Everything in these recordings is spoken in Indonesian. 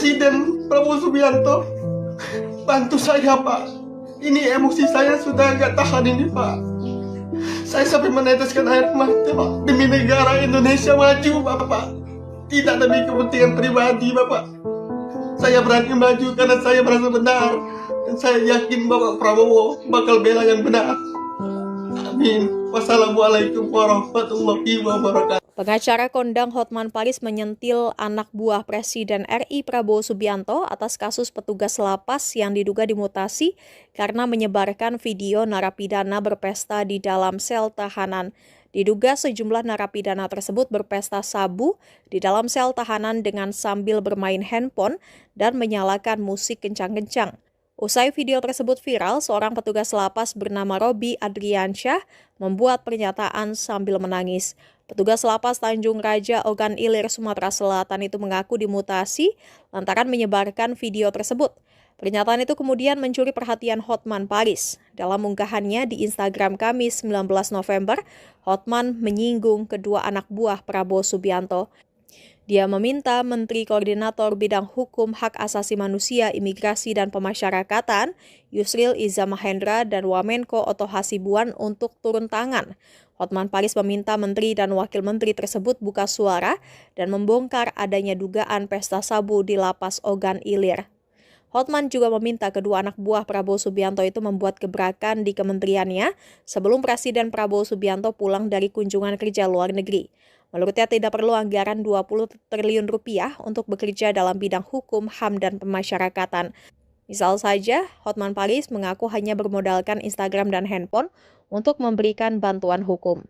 Presiden Prabowo Subianto, bantu saya Pak. Ini emosi saya sudah agak tahan ini Pak. Saya sampai meneteskan air mata Pak. Demi negara Indonesia maju Bapak. Tidak demi kepentingan pribadi Bapak. Saya berani maju karena saya merasa benar. Dan saya yakin Bapak Prabowo bakal bela yang benar. Amin. Wassalamualaikum warahmatullahi wabarakatuh. Pengacara kondang Hotman Paris menyentil anak buah Presiden RI Prabowo Subianto atas kasus petugas lapas yang diduga dimutasi karena menyebarkan video narapidana berpesta di dalam sel tahanan. Diduga sejumlah narapidana tersebut berpesta sabu di dalam sel tahanan dengan sambil bermain handphone dan menyalakan musik kencang-kencang. Usai video tersebut viral, seorang petugas lapas bernama Robi Adriansyah membuat pernyataan sambil menangis. Petugas lapas Tanjung Raja Ogan Ilir, Sumatera Selatan itu mengaku dimutasi lantaran menyebarkan video tersebut. Pernyataan itu kemudian mencuri perhatian Hotman Paris. Dalam unggahannya di Instagram Kamis 19 November, Hotman menyinggung kedua anak buah Prabowo Subianto. Dia meminta Menteri Koordinator Bidang Hukum, Hak Asasi Manusia, Imigrasi, dan Pemasyarakatan, Yusril Iza Mahendra, dan Wamenko Oto Hasibuan untuk turun tangan. Hotman Paris meminta menteri dan wakil menteri tersebut buka suara dan membongkar adanya dugaan pesta sabu di lapas Ogan Ilir. Hotman juga meminta kedua anak buah Prabowo Subianto itu membuat gebrakan di kementeriannya sebelum Presiden Prabowo Subianto pulang dari kunjungan kerja luar negeri. Menurutnya tidak perlu anggaran 20 triliun rupiah untuk bekerja dalam bidang hukum, HAM, dan pemasyarakatan. Misal saja, Hotman Paris mengaku hanya bermodalkan Instagram dan handphone untuk memberikan bantuan hukum.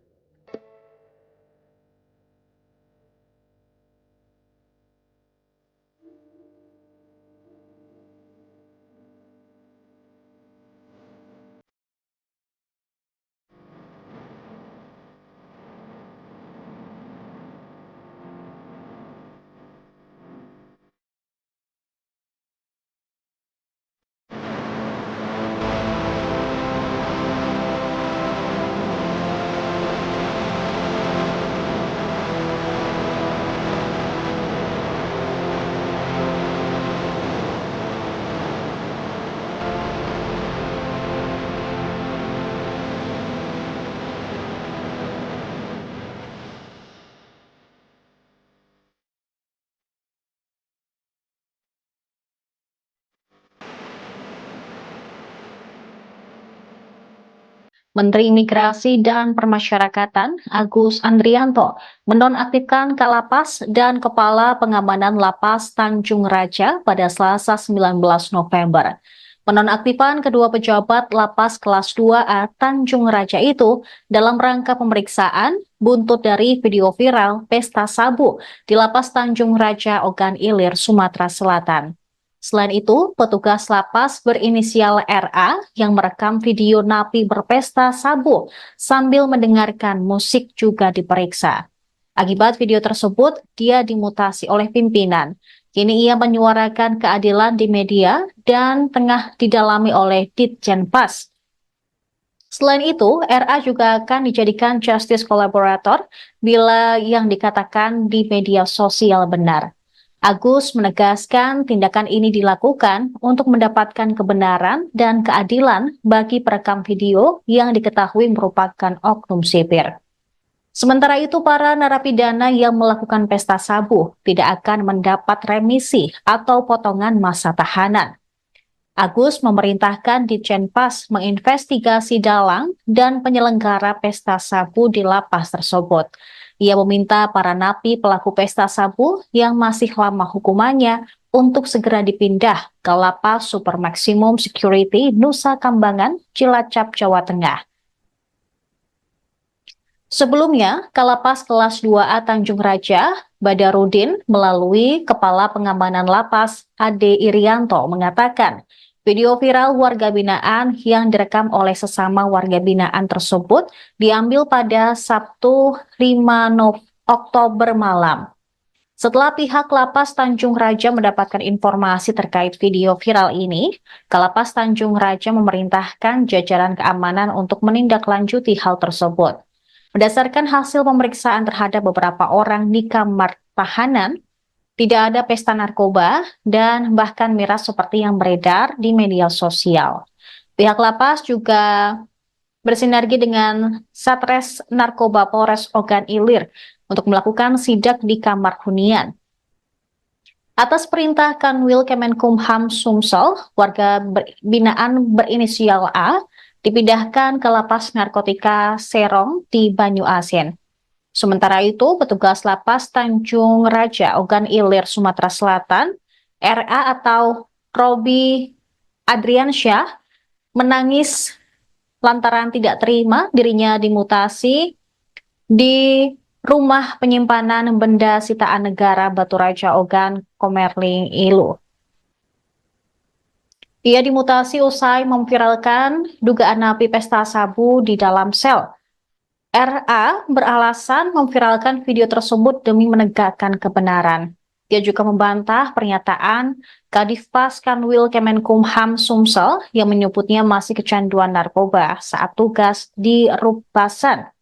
Menteri Imigrasi dan Pemasyarakatan Agus Andrianto menonaktifkan Kalapas dan Kepala Pengamanan Lapas Tanjung Raja pada Selasa 19 November. Penonaktifan kedua pejabat Lapas Kelas 2A Tanjung Raja itu dalam rangka pemeriksaan buntut dari video viral pesta sabu di Lapas Tanjung Raja Ogan Ilir, Sumatera Selatan. Selain itu, petugas lapas berinisial RA yang merekam video napi berpesta sabu sambil mendengarkan musik juga diperiksa. Akibat video tersebut, dia dimutasi oleh pimpinan. Kini ia menyuarakan keadilan di media dan tengah didalami oleh Ditjenpas. Selain itu, RA juga akan dijadikan justice collaborator bila yang dikatakan di media sosial benar. Agus menegaskan tindakan ini dilakukan untuk mendapatkan kebenaran dan keadilan bagi perekam video yang diketahui merupakan oknum sipir. Sementara itu, para narapidana yang melakukan pesta sabu tidak akan mendapat remisi atau potongan masa tahanan. Agus memerintahkan Ditjenpas menginvestigasi dalang dan penyelenggara pesta sabu di lapas tersebut. Ia meminta para napi pelaku pesta sabu yang masih lama hukumannya untuk segera dipindah ke Lapas Super Maximum Security Nusa Kambangan, Cilacap, Jawa Tengah. Sebelumnya, Kalapas Kelas 2A Tanjung Raja, Badarudin, melalui Kepala Pengamanan Lapas, Ade Irianto, mengatakan video viral warga binaan yang direkam oleh sesama warga binaan tersebut diambil pada Sabtu 5 Oktober malam. Setelah pihak Lapas Tanjung Raja mendapatkan informasi terkait video viral ini, Kalapas Tanjung Raja memerintahkan jajaran keamanan untuk menindaklanjuti hal tersebut. Berdasarkan hasil pemeriksaan terhadap beberapa orang di kamar tahanan, tidak ada pesta narkoba, dan bahkan miras seperti yang beredar di media sosial. Pihak lapas juga bersinergi dengan Satres Narkoba Polres Ogan Ilir untuk melakukan sidak di kamar hunian. Atas perintah Kanwil Kemenkumham Sumsel, warga binaan berinisial A dipindahkan ke lapas narkotika Serong di Banyu Asin. Sementara itu, petugas lapas Tanjung Raja Ogan Ilir Sumatera Selatan, RA atau Robi Adriansyah, menangis lantaran tidak terima dirinya dimutasi di rumah penyimpanan benda sitaan negara Batu Raja Ogan Komerling Ilu. Ia dimutasi usai memviralkan dugaan napi pesta sabu di dalam sel. RA beralasan memviralkan video tersebut demi menegakkan kebenaran. Dia juga membantah pernyataan Kadifpas Kanwil Kemenkumham Sumsel yang menyebutnya masih kecanduan narkoba saat tugas di Rubasan.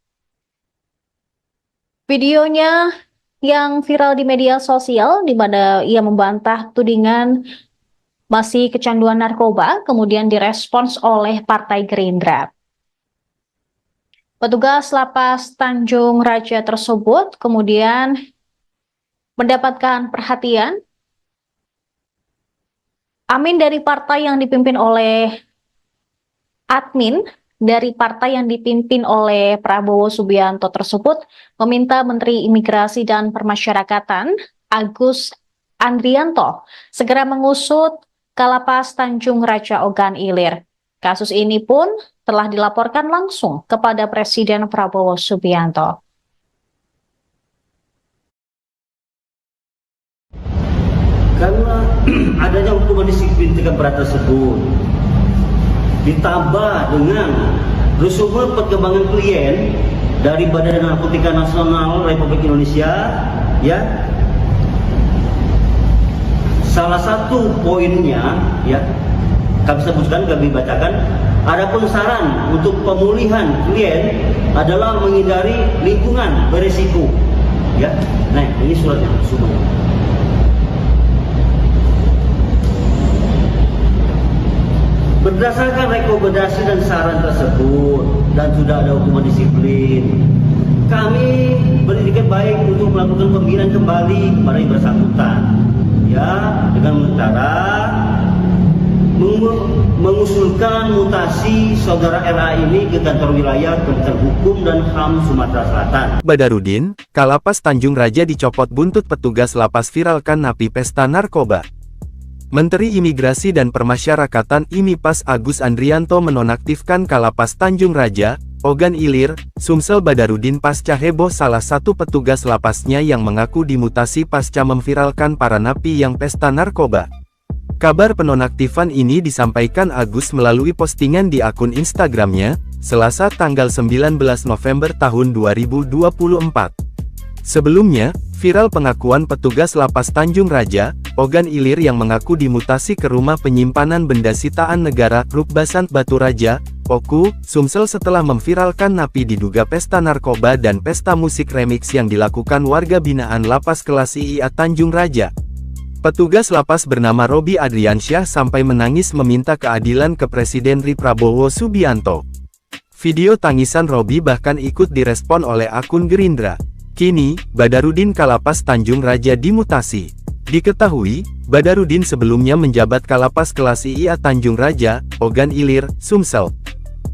Videonya yang viral di media sosial di mana ia membantah tudingan masih kecanduan narkoba kemudian direspons oleh Partai Gerindra. Petugas lapas Tanjung Raja tersebut kemudian mendapatkan perhatian. Admin dari partai yang dipimpin oleh Prabowo Subianto tersebut meminta Menteri Imigrasi dan Permasyarakatan Agus Andrianto segera mengusut Kalapas Tanjung Raja Ogan Ilir. Kasus ini pun telah dilaporkan langsung kepada Presiden Prabowo Subianto. Karena adanya hukuman disiplin tingkat berat tersebut, ditambah dengan resume perkembangan klien dari Badan Narkotika Nasional Republik Indonesia, ya, salah satu poinnya, ya, kami sebutkan, kami bacakan, adapun saran untuk pemulihan klien adalah menghindari lingkungan berisiko, ya. Nah, ini suratnya semuanya. Berdasarkan rekomendasi dan saran tersebut dan sudah ada hukuman disiplin, kami berikan baik untuk melakukan pembinaan kembali kepada yang bersangkutan, ya, dengan cara mengusulkan mutasi saudara RA ini ke kantor wilayah Kementerian Hukum dan HAM Sumatera Selatan. Badarudin, Kalapas Tanjung Raja dicopot buntut petugas lapas viralkan napi pesta narkoba. Menteri Imigrasi dan Permasyarakatan IMIPAS Agus Andrianto menonaktifkan Kalapas Tanjung Raja, Ogan Ilir, Sumsel Badarudin pasca heboh salah satu petugas lapasnya yang mengaku dimutasi pasca memviralkan para napi yang pesta narkoba. Kabar penonaktifan ini disampaikan Agus melalui postingan di akun Instagramnya, Selasa tanggal 19 November tahun 2024. Sebelumnya, viral pengakuan petugas lapas Tanjung Raja, Ogan Ilir yang mengaku dimutasi ke rumah penyimpanan benda sitaan negara Rukbasan Batu Raja, Oku, Sumsel setelah memviralkan napi diduga pesta narkoba dan pesta musik remix yang dilakukan warga binaan lapas kelas IIA Tanjung Raja. Petugas lapas bernama Robi Adriansyah sampai menangis meminta keadilan ke Presiden Prabowo Subianto. Video tangisan Robi bahkan ikut direspon oleh akun Gerindra. Kini, Badarudin Kalapas Tanjung Raja dimutasi. Diketahui, Badarudin sebelumnya menjabat Kalapas kelas IIA Tanjung Raja, Ogan Ilir, Sumsel.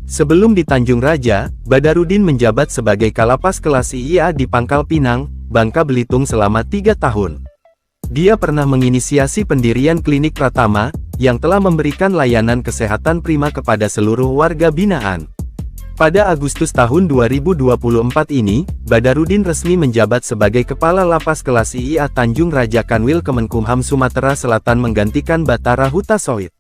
Sebelum di Tanjung Raja, Badarudin menjabat sebagai Kalapas kelas IIA di Pangkal Pinang, Bangka Belitung selama 3 tahun. Dia pernah menginisiasi pendirian Klinik Pratama, yang telah memberikan layanan kesehatan prima kepada seluruh warga binaan. Pada Agustus tahun 2024 ini, Badarudin resmi menjabat sebagai Kepala Lapas kelas IIA Tanjung Raja Kanwil Kemenkumham Sumatera Selatan menggantikan Batara Hutasoid.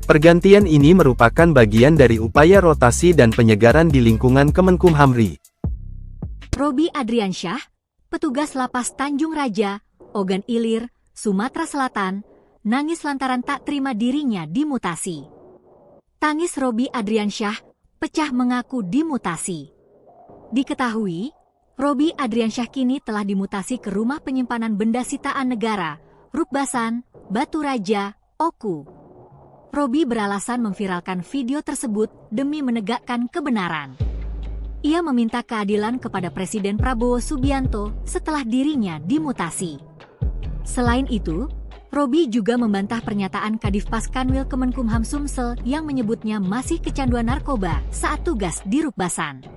Pergantian ini merupakan bagian dari upaya rotasi dan penyegaran di lingkungan Kemenkumham RI. Robi Adriansyah, petugas lapas Tanjung Raja, Ogan Ilir, Sumatera Selatan, nangis lantaran tak terima dirinya dimutasi. Tangis Robi Adriansyah pecah mengaku dimutasi. Diketahui, Roby Adriansyah kini telah dimutasi ke Rumah Penyimpanan Benda Sitaan Negara, Rukbasan, Batu Raja, Oku. Roby beralasan memviralkan video tersebut demi menegakkan kebenaran. Ia meminta keadilan kepada Presiden Prabowo Subianto setelah dirinya dimutasi. Selain itu, Roby juga membantah pernyataan Kadifpas Kanwil Kemenkumham Sumsel yang menyebutnya masih kecanduan narkoba saat tugas di Rukbasan.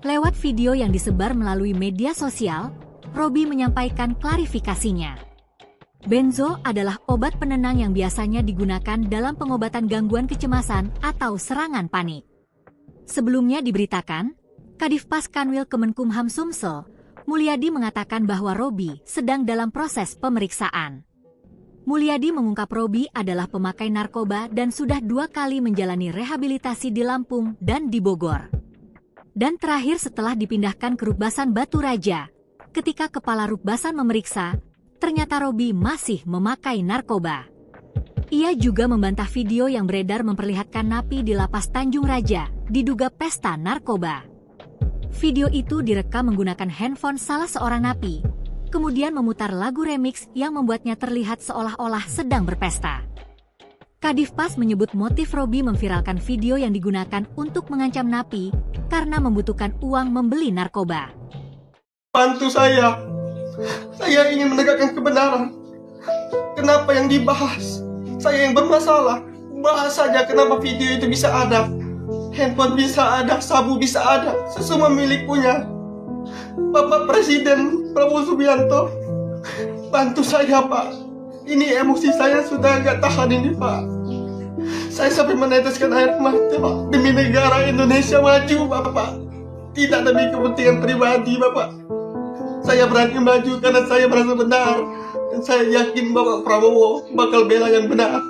Lewat video yang disebar melalui media sosial, Roby menyampaikan klarifikasinya. Benzo adalah obat penenang yang biasanya digunakan dalam pengobatan gangguan kecemasan atau serangan panik. Sebelumnya diberitakan, Kadifpas Kanwil Kemenkumham Sumsel, Mulyadi mengatakan bahwa Roby sedang dalam proses pemeriksaan. Mulyadi mengungkap Roby adalah pemakai narkoba dan sudah 2 kali menjalani rehabilitasi di Lampung dan di Bogor. Dan terakhir setelah dipindahkan ke Rukbasan Batu Raja, ketika Kepala Rukbasan memeriksa, ternyata Roby masih memakai narkoba. Ia juga membantah video yang beredar memperlihatkan napi di Lapas Tanjung Raja, diduga pesta narkoba. Video itu direkam menggunakan handphone salah seorang napi, kemudian memutar lagu remix yang membuatnya terlihat seolah-olah sedang berpesta. Kadifpas menyebut motif Roby memviralkan video yang digunakan untuk mengancam napi karena membutuhkan uang membeli narkoba. Bantu saya ingin menegakkan kebenaran. Kenapa yang dibahas? Saya yang bermasalah. Bahas saja kenapa video itu bisa ada. Handphone bisa ada, sabu bisa ada, semua milik punya Bapak Presiden Prabowo Subianto. Bantu saya, Pak. Ini emosi saya sudah agak tahan ini, Pak. Saya sampai meneteskan air mata, Pak. Demi negara Indonesia maju, Bapak. Tidak demi kepentingan pribadi, Bapak. Saya berani maju karena saya merasa benar. Dan saya yakin Bapak Prabowo bakal bela yang benar.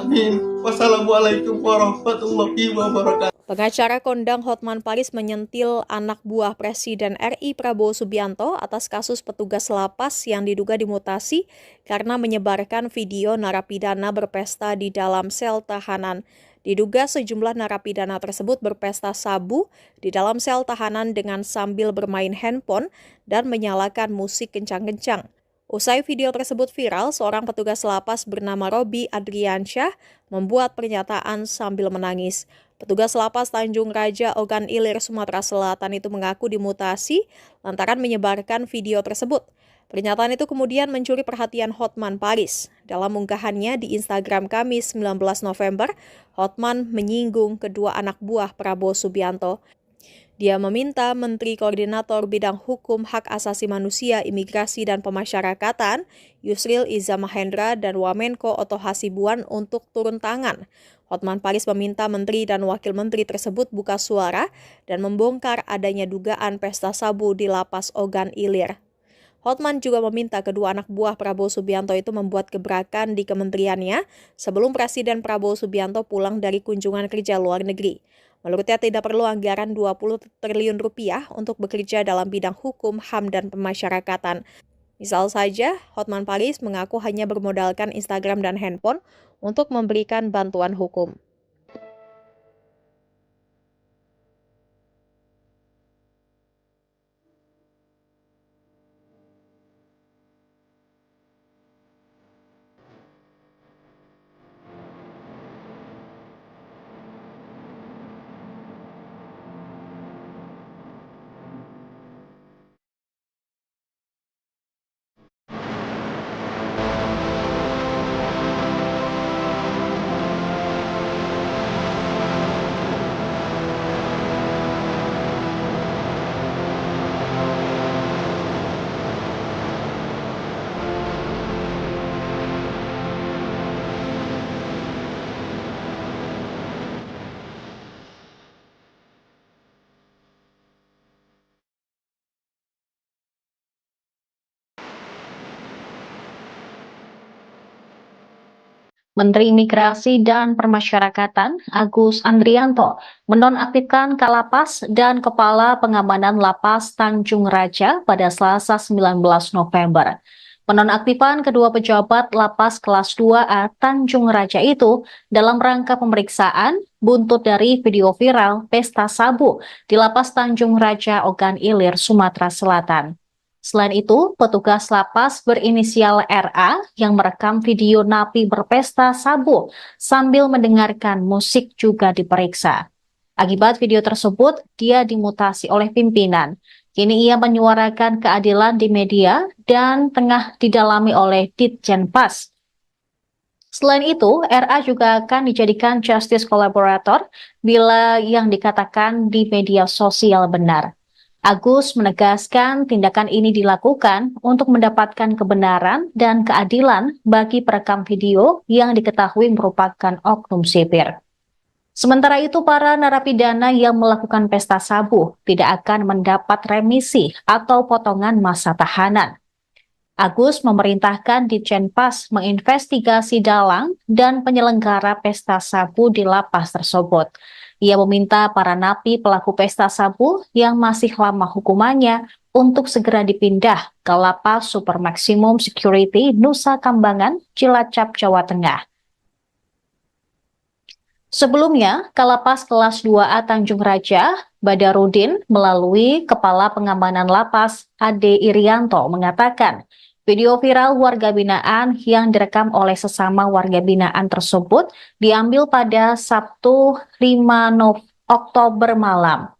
Amin. Wassalamualaikum warahmatullahi wabarakatuh. Pengacara kondang Hotman Paris menyentil anak buah Presiden RI Prabowo Subianto atas kasus petugas lapas yang diduga dimutasi karena menyebarkan video narapidana berpesta di dalam sel tahanan. Diduga sejumlah narapidana tersebut berpesta sabu di dalam sel tahanan dengan sambil bermain handphone dan menyalakan musik kencang-kencang. Usai video tersebut viral, seorang petugas lapas bernama Roby Adriansyah membuat pernyataan sambil menangis. Petugas lapas Tanjung Raja Ogan Ilir, Sumatera Selatan itu mengaku dimutasi lantaran menyebarkan video tersebut. Pernyataan itu kemudian mencuri perhatian Hotman Paris. Dalam unggahannya di Instagram Kamis 19 November, Hotman menyinggung kedua anak buah Prabowo Subianto. Dia meminta Menteri Koordinator Bidang Hukum, Hak Asasi Manusia, Imigrasi, dan Pemasyarakatan, Yusril Iza Mahendra, dan Wamenko Oto Hasibuan untuk turun tangan. Hotman Paris meminta menteri dan wakil menteri tersebut buka suara dan membongkar adanya dugaan pesta sabu di Lapas Ogan Ilir. Hotman juga meminta kedua anak buah Prabowo Subianto itu membuat gebrakan di kementeriannya sebelum Presiden Prabowo Subianto pulang dari kunjungan kerja luar negeri. Menurutnya tidak perlu anggaran 20 triliun rupiah untuk bekerja dalam bidang hukum, HAM, dan pemasyarakatan. Misal saja, Hotman Paris mengaku hanya bermodalkan Instagram dan handphone untuk memberikan bantuan hukum. Menteri Imigrasi dan Permasyarakatan Agus Andrianto menonaktifkan Kalapas dan Kepala Pengamanan Lapas Tanjung Raja pada Selasa 19 November. Penonaktifan kedua pejabat Lapas Kelas 2A Tanjung Raja itu dalam rangka pemeriksaan buntut dari video viral pesta sabu di Lapas Tanjung Raja Ogan Ilir, Sumatera Selatan. Selain itu, petugas lapas berinisial RA yang merekam video napi berpesta sabu sambil mendengarkan musik juga diperiksa. Akibat video tersebut, dia dimutasi oleh pimpinan. Kini ia menyuarakan keadilan di media dan tengah didalami oleh Ditjenpas. Selain itu, RA juga akan dijadikan justice collaborator bila yang dikatakan di media sosial benar. Agus menegaskan tindakan ini dilakukan untuk mendapatkan kebenaran dan keadilan bagi perekam video yang diketahui merupakan oknum sipir. Sementara itu, para narapidana yang melakukan pesta sabu tidak akan mendapat remisi atau potongan masa tahanan. Agus memerintahkan Ditjenpas menginvestigasi dalang dan penyelenggara pesta sabu di lapas tersebut. Ia meminta para napi pelaku pesta sabu yang masih lama hukumannya untuk segera dipindah ke Lapas Super Maximum Security Nusa Kambangan, Cilacap, Jawa Tengah. Sebelumnya, Kalapas Kelas 2A Tanjung Raja, Badarudin, melalui Kepala Pengamanan Lapas, Ade Irianto, mengatakan video viral warga binaan yang direkam oleh sesama warga binaan tersebut diambil pada Sabtu 5 Oktober malam.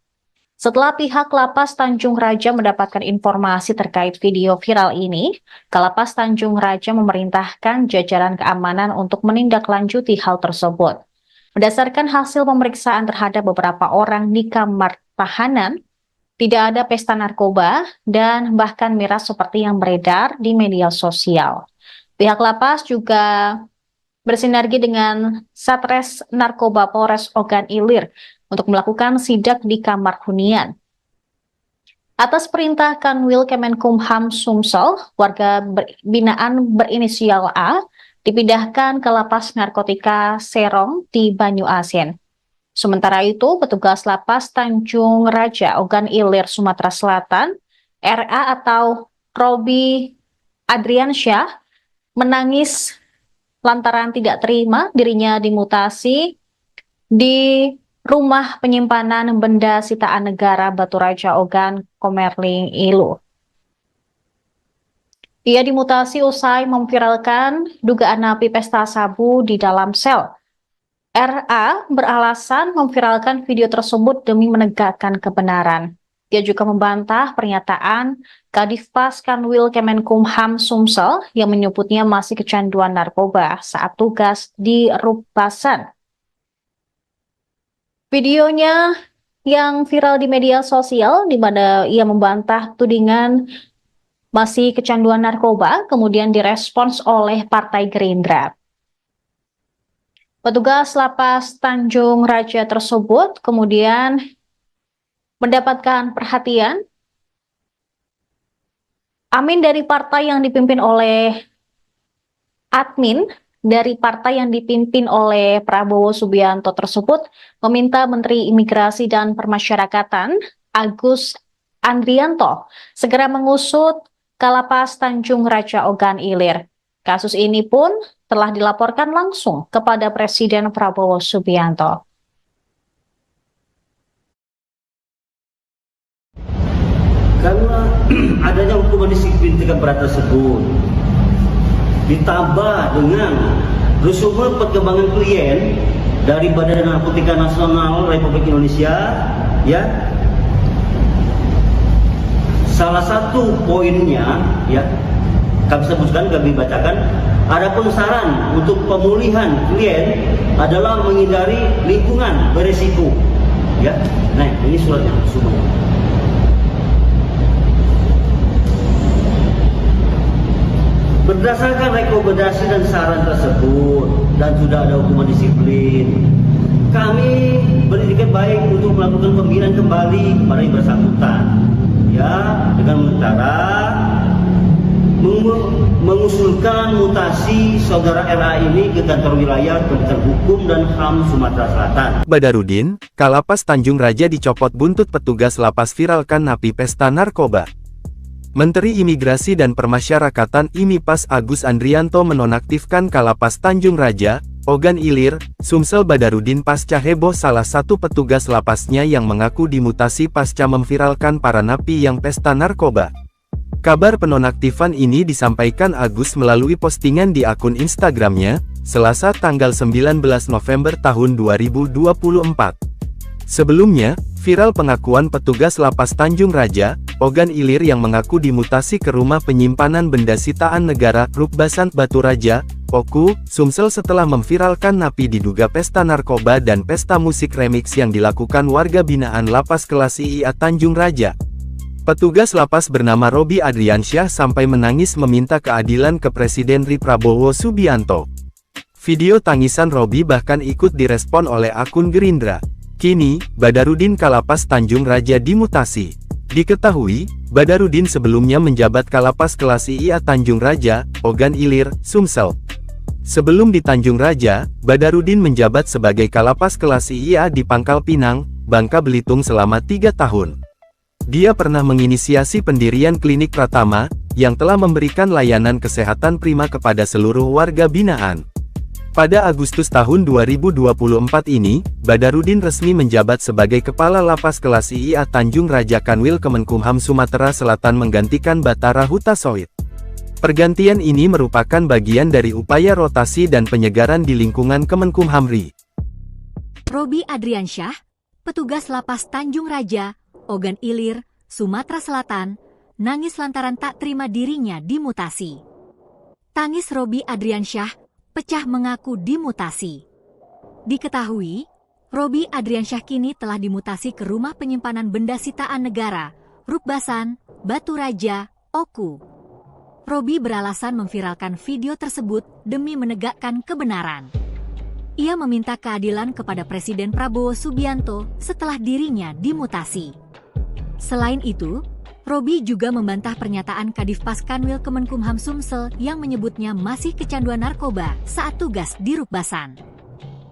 Setelah pihak Lapas Tanjung Raja mendapatkan informasi terkait video viral ini, Kalapas Tanjung Raja memerintahkan jajaran keamanan untuk menindaklanjuti hal tersebut. Berdasarkan hasil pemeriksaan terhadap beberapa orang di kamar tahanan, tidak ada pesta narkoba dan bahkan miras seperti yang beredar di media sosial. Pihak lapas juga bersinergi dengan Satres Narkoba Polres Ogan Ilir untuk melakukan sidak di kamar hunian. Atas perintah Kanwil Kemenkumham Sumsel, warga binaan berinisial A dipindahkan ke Lapas Narkotika Serong di Banyu Asin. Sementara itu, petugas Lapas Tanjung Raja Ogan Ilir, Sumatera Selatan, RA atau Robi Adriansyah, menangis lantaran tidak terima dirinya dimutasi di Rumah Penyimpanan Benda Sitaan Negara Batu Raja Ogan Komerling Ilu. Ia dimutasi usai memviralkan dugaan napi pesta sabu di dalam sel. RA beralasan memviralkan video tersebut demi menegakkan kebenaran. Dia juga membantah pernyataan Kadifpas Kanwil Kemenkumham Sumsel yang menyebutnya masih kecanduan narkoba saat tugas di Rubasan. Videonya yang viral di media sosial di mana ia membantah tudingan masih kecanduan narkoba, kemudian direspons oleh Partai Gerindra. Petugas Lapas Tanjung Raja tersebut kemudian mendapatkan perhatian. Admin dari partai yang dipimpin oleh Prabowo Subianto tersebut meminta Menteri Imigrasi dan Permasyarakatan Agus Andrianto segera mengusut Kalapas Tanjung Raja Ogan Ilir. Kasus ini pun telah dilaporkan langsung kepada Presiden Prabowo Subianto. Karena adanya hukuman disiplin 3 berat tersebut, ditambah dengan resume perkembangan klien dari Badan Narkotika Nasional Republik Indonesia, ya. Salah satu poinnya, ya, kami bacakan, adapun saran untuk pemulihan klien adalah menghindari lingkungan beresiko, ya. Nah, ini suratnya semua. Berdasarkan rekomendasi dan saran tersebut dan sudah ada hukuman disiplin, kami berikan baik untuk melakukan pembinaan kembali kepada yang bersangkutan, ya, dengan cara mengusulkan mutasi saudara RA ini ke kantor wilayah Kementerian Hukum dan HAM Sumatera Selatan. Badarudin, Kalapas Tanjung Raja dicopot buntut petugas lapas viralkan napi pesta narkoba. Menteri Imigrasi dan Permasyarakatan IMI-PAS Agus Andrianto menonaktifkan Kalapas Tanjung Raja, Ogan Ilir, Sumsel Badarudin pasca heboh salah satu petugas lapasnya yang mengaku dimutasi pasca memviralkan para napi yang pesta narkoba. Kabar penonaktifan ini disampaikan Agus melalui postingan di akun Instagramnya, Selasa tanggal 19 November tahun 2024. Sebelumnya, viral pengakuan petugas lapas Tanjung Raja, Ogan Ilir yang mengaku dimutasi ke rumah penyimpanan benda sitaan negara, Rukbasan Batu Raja, Oku, Sumsel setelah memviralkan napi diduga pesta narkoba dan pesta musik remix yang dilakukan warga binaan lapas kelas IIA Tanjung Raja. Petugas lapas bernama Robi Adriansyah sampai menangis meminta keadilan ke Presiden Prabowo Subianto. Video tangisan Robi bahkan ikut direspon oleh akun Gerindra. Kini, Badarudin Kalapas Tanjung Raja dimutasi. Diketahui, Badarudin sebelumnya menjabat Kalapas kelas IIA Tanjung Raja, Ogan Ilir, Sumsel. Sebelum di Tanjung Raja, Badarudin menjabat sebagai Kalapas kelas IIA di Pangkal Pinang, Bangka Belitung selama 3 tahun. Dia pernah menginisiasi pendirian Klinik Pratama, yang telah memberikan layanan kesehatan prima kepada seluruh warga binaan. Pada Agustus tahun 2024 ini, Badarudin resmi menjabat sebagai Kepala Lapas Kelas IIA Tanjung Raja Kanwil Kemenkumham Sumatera Selatan menggantikan Batara Hutasoit. Pergantian ini merupakan bagian dari upaya rotasi dan penyegaran di lingkungan Kemenkumham RI. Robi Adriansyah, petugas lapas Tanjung Raja, Ogan Ilir, Sumatera Selatan, nangis lantaran tak terima dirinya dimutasi. Tangis Robi Adriansyah pecah mengaku dimutasi. Diketahui, Robi Adriansyah kini telah dimutasi ke rumah penyimpanan benda sitaan negara, Rukbasan, Batu Raja, Oku. Robi beralasan memviralkan video tersebut demi menegakkan kebenaran. Ia meminta keadilan kepada Presiden Prabowo Subianto setelah dirinya dimutasi. Selain itu, Robi juga membantah pernyataan Kadifpas Kanwil Kemenkumham Sumsel yang menyebutnya masih kecanduan narkoba saat tugas di Rukbasan.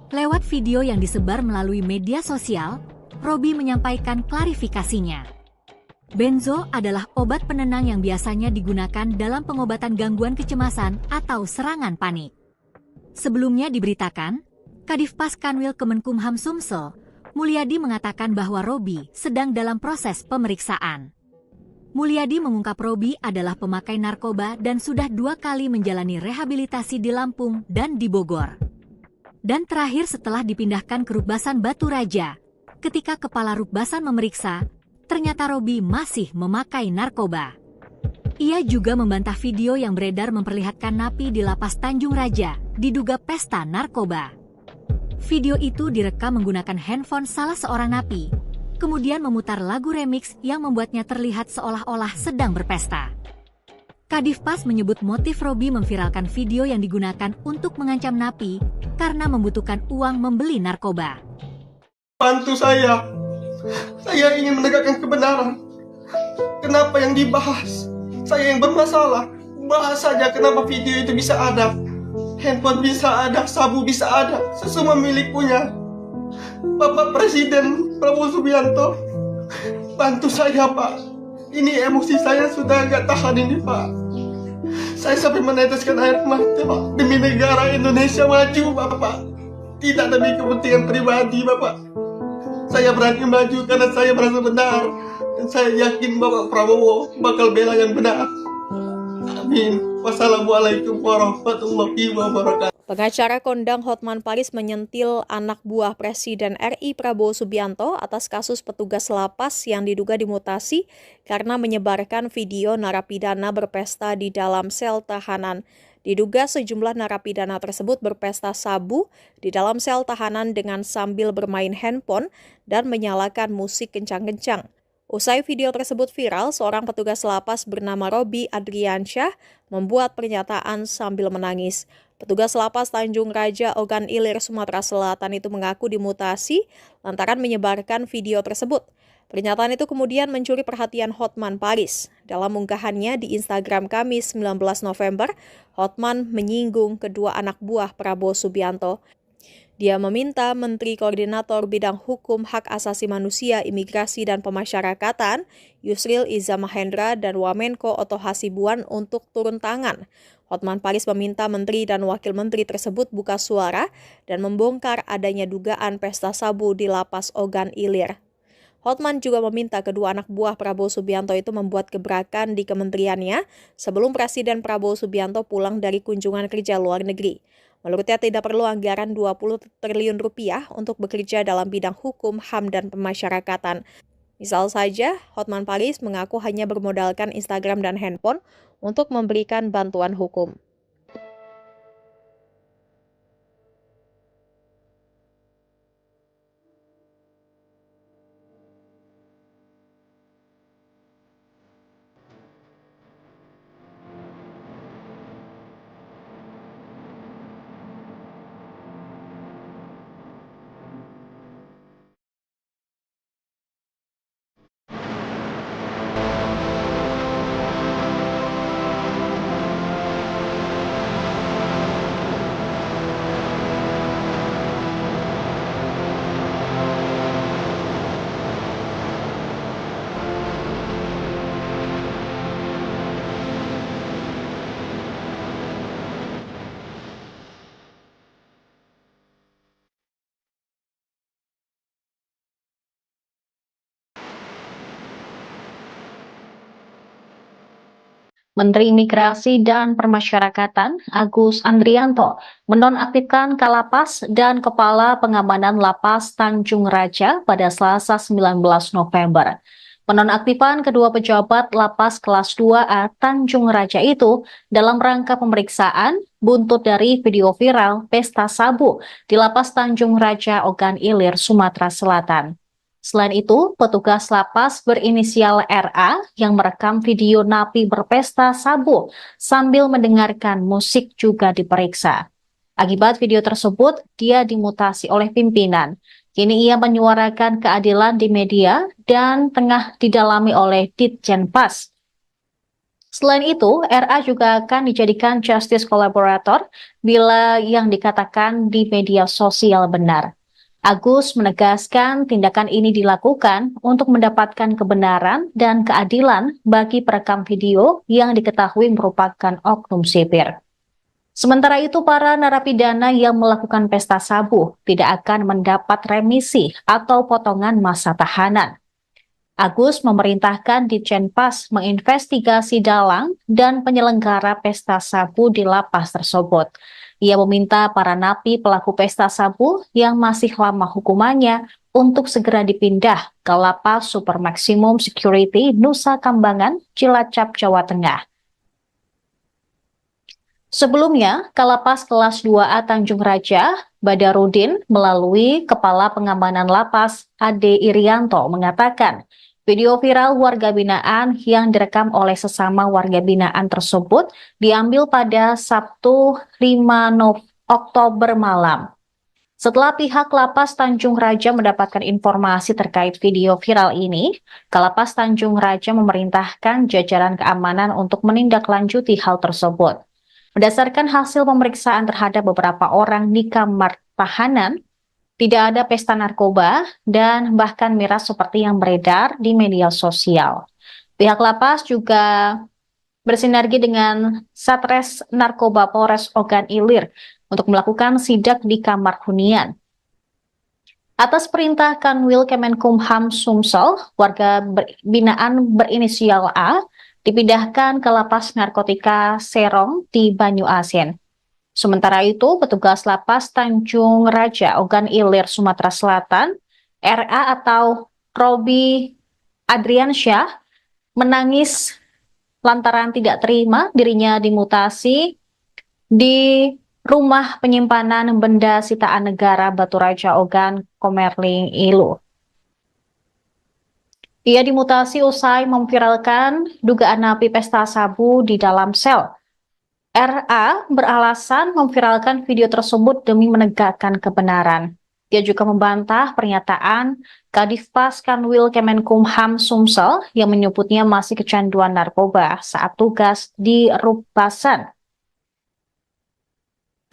Lewat video yang disebar melalui media sosial, Robi menyampaikan klarifikasinya. Benzo adalah obat penenang yang biasanya digunakan dalam pengobatan gangguan kecemasan atau serangan panik. Sebelumnya diberitakan, Kadifpas Kanwil Kemenkumham Sumsel, Mulyadi mengatakan bahwa Robi sedang dalam proses pemeriksaan. Mulyadi mengungkap Robi adalah pemakai narkoba dan sudah 2 kali menjalani rehabilitasi di Lampung dan di Bogor. Dan terakhir setelah dipindahkan ke Rukbasan Batu Raja, ketika Kepala Rukbasan memeriksa, ternyata Robi masih memakai narkoba. Ia juga membantah video yang beredar memperlihatkan napi di lapas Tanjung Raja, diduga pesta narkoba. Video itu direkam menggunakan handphone salah seorang napi, kemudian memutar lagu remix yang membuatnya terlihat seolah-olah sedang berpesta. Kadifpas menyebut motif Robi memviralkan video yang digunakan untuk mengancam napi karena membutuhkan uang membeli narkoba. Bantu saya ingin menegakkan kebenaran. Kenapa yang dibahas? Saya yang bermasalah. Bahas saja kenapa video itu bisa ada. Handphone bisa ada, sabu bisa ada, semua milik punya Bapak Presiden Prabowo Subianto. Bantu saya, Pak. Ini emosi saya sudah agak tahan ini, Pak. Saya sampai meneteskan air mata, Pak. Demi negara Indonesia maju, Bapak. Tidak demi kepentingan pribadi, Bapak. Saya berani maju karena saya merasa benar. Dan saya yakin Bapak Prabowo bakal bela yang benar. Amin. Wassalamualaikum warahmatullahi wabarakatuh. Pengacara kondang Hotman Paris menyentil anak buah Presiden RI Prabowo Subianto atas kasus petugas lapas yang diduga dimutasi karena menyebarkan video narapidana berpesta di dalam sel tahanan. Diduga sejumlah narapidana tersebut berpesta sabu di dalam sel tahanan dengan sambil bermain handphone dan menyalakan musik kencang-kencang. Usai video tersebut viral, seorang petugas lapas bernama Robi Adriansyah membuat pernyataan sambil menangis. Petugas lapas Tanjung Raja Ogan Ilir, Sumatera Selatan itu mengaku dimutasi lantaran menyebarkan video tersebut. Pernyataan itu kemudian mencuri perhatian Hotman Paris. Dalam unggahannya di Instagram Kamis 19 November, Hotman menyinggung kedua anak buah Prabowo Subianto. Dia meminta Menteri Koordinator Bidang Hukum, Hak Asasi Manusia, Imigrasi, dan Pemasyarakatan, Yusril Iza Mahendra, dan Wamenko Oto Hasibuan untuk turun tangan. Hotman Paris meminta menteri dan wakil menteri tersebut buka suara dan membongkar adanya dugaan pesta sabu di Lapas Ogan Ilir. Hotman juga meminta kedua anak buah Prabowo Subianto itu membuat gebrakan di kementeriannya sebelum Presiden Prabowo Subianto pulang dari kunjungan kerja luar negeri. Menurutnya tidak perlu anggaran 20 triliun rupiah untuk bekerja dalam bidang hukum, HAM, dan pemasyarakatan. Misal saja, Hotman Paris mengaku hanya bermodalkan Instagram dan handphone untuk memberikan bantuan hukum. Menteri Imigrasi dan Permasyarakatan Agus Andrianto menonaktifkan Kalapas dan Kepala Pengamanan Lapas Tanjung Raja pada Selasa 19 November. Penonaktifan kedua pejabat Lapas kelas 2A Tanjung Raja itu dalam rangka pemeriksaan buntut dari video viral pesta sabu di Lapas Tanjung Raja Ogan Ilir, Sumatera Selatan. Selain itu, petugas lapas berinisial RA yang merekam video napi berpesta sabu sambil mendengarkan musik juga diperiksa. Akibat video tersebut, dia dimutasi oleh pimpinan. Kini ia menyuarakan keadilan di media dan tengah didalami oleh Ditjenpas. Selain itu, RA juga akan dijadikan justice collaborator bila yang dikatakan di media sosial benar. Agus menegaskan tindakan ini dilakukan untuk mendapatkan kebenaran dan keadilan bagi perekam video yang diketahui merupakan oknum sipir. Sementara itu, para narapidana yang melakukan pesta sabu tidak akan mendapat remisi atau potongan masa tahanan. Agus memerintahkan Ditjenpas menginvestigasi dalang dan penyelenggara pesta sabu di lapas tersebut. Ia meminta para napi pelaku pesta sabu yang masih lama hukumannya untuk segera dipindah ke Lapas Super Maximum Security Nusa Kambangan, Cilacap, Jawa Tengah. Sebelumnya, Kalapas kelas 2A Tanjung Raja, Badarudin, melalui Kepala Pengamanan Lapas, Ade Irianto, mengatakan video viral warga binaan yang direkam oleh sesama warga binaan tersebut diambil pada Sabtu 5 Oktober malam. Setelah pihak Lapas Tanjung Raja mendapatkan informasi terkait video viral ini, Kalapas Tanjung Raja memerintahkan jajaran keamanan untuk menindaklanjuti hal tersebut. Berdasarkan hasil pemeriksaan terhadap beberapa orang di kamar tahanan, tidak ada pesta narkoba dan bahkan miras seperti yang beredar di media sosial. Pihak lapas juga bersinergi dengan Satres Narkoba Polres Ogan Ilir untuk melakukan sidak di kamar hunian. Atas perintah Kanwil Kemenkumham Sumsel, warga binaan berinisial A dipindahkan ke Lapas Narkotika Serong di Banyu Asin. Sementara itu, petugas Lapas Tanjung Raja Ogan Ilir, Sumatera Selatan, RA atau Robi Adriansyah, menangis lantaran tidak terima dirinya dimutasi di rumah penyimpanan benda sitaan negara Batu Raja Ogan Komerling Ilu. Ia dimutasi usai memviralkan dugaan napi pesta sabu di dalam sel. RA beralasan memviralkan video tersebut demi menegakkan kebenaran. Dia juga membantah pernyataan Kadifpas Kanwil Kemenkumham Sumsel yang menyebutnya masih kecanduan narkoba saat tugas di Rubasan.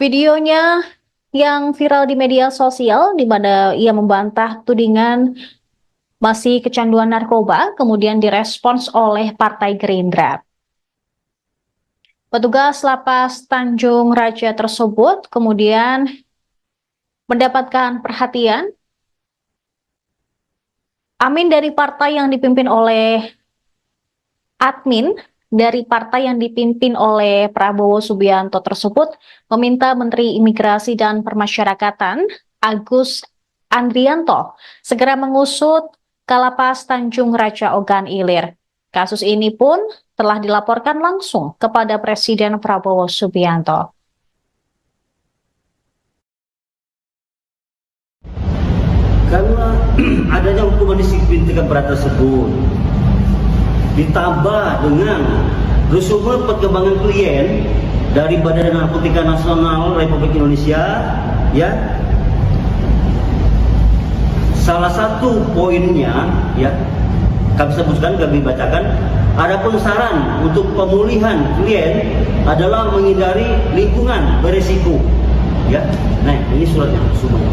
Videonya yang viral di media sosial di mana ia membantah tudingan masih kecanduan narkoba, kemudian direspons oleh Partai Gerindra. Petugas lapas Tanjung Raja tersebut kemudian mendapatkan perhatian. Admin dari partai yang dipimpin oleh Prabowo Subianto tersebut meminta Menteri Imigrasi dan Permasyarakatan Agus Andrianto segera mengusut Kalapas Tanjung Raja Ogan Ilir. Kasus ini pun telah dilaporkan langsung kepada Presiden Prabowo Subianto. Karena adanya hukuman disiplin 3 berat tersebut, ditambah dengan resume perkembangan klien dari Badan Narkotika Nasional Republik Indonesia, ya, salah satu poinnya, ya, kami sebutkan, kami bacakan, adapun saran untuk pemulihan klien adalah menghindari lingkungan beresiko, ya. Nah, ini suratnya semuanya.